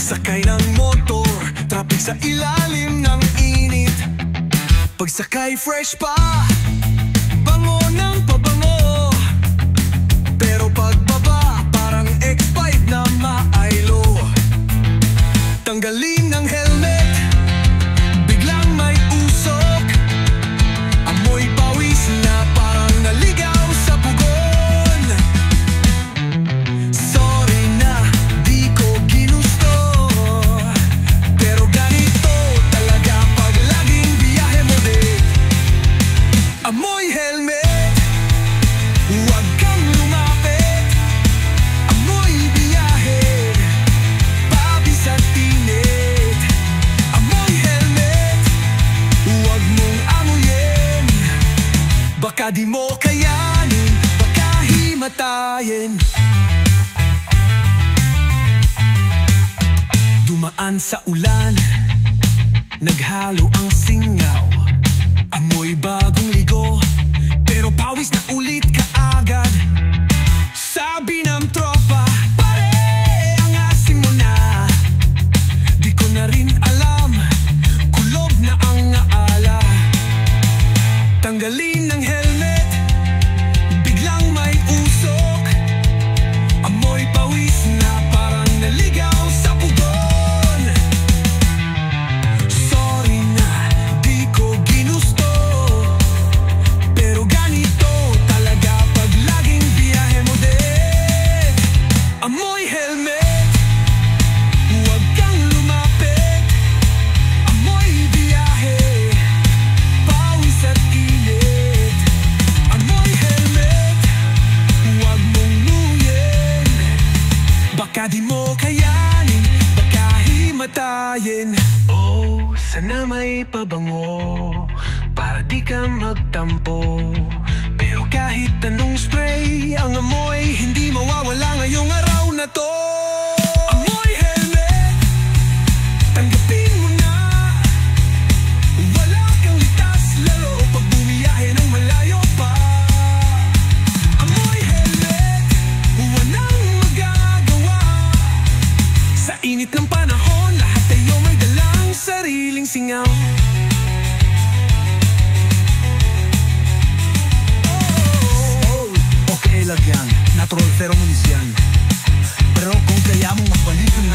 Sakay ng motor, traffic sa ilalim ng init. Pagsakay fresh pa, bango ng pabango. Pero pagbaba, parang X5 na maaylo. Tanggalin ng helmet, biglang may usok. Amoy pawis na parang naligaw sa pugon. Sorry na, di ko ginusto. Pero ganito talaga pag laging biyahe mo din. Amoy helmet, huwag kang lumapit. Amoy biyahe, pawis at init. Amoy helmet, huwag mong amuyin. Baka di mo kayanin, baka himatayin. Dumaan sa ulan, naghalo ang singaw. Amoy bagong ligo, pero pawis na ulit kaagad. Sabi ng tropa, pare, ang asim mo na. Di ko na rin alam, kulob na ang naala. Tanggalin ng helmet, biglang may usok. Amoy pawis na parang naligaw sa pugon. Sorry na, di ko ginusto. Pero ganito talaga pag laging biyahe mo din. Amoy helmet, huwag kang lumapit. Amoy biyahe, pawis at init. Amoy helmet, huwag mong luyin. Baka di mo kayanin, baka himatayin. Oh, sana may pabango para di ka magtampo. Pero kahit anong spray, ang amoy hindi mawawala ngayong araw na to. Amoy helmet, tanggapin mo na. Wala kang litas, lalo pag bumiyahe ng malayo pa. Amoy helmet, walang magagawa. Sa init ng panahon, lahat tayo may dalang sariling singaw. Okay lang yan, natural pheromones yan. Pero kung kaya mong magbalik ng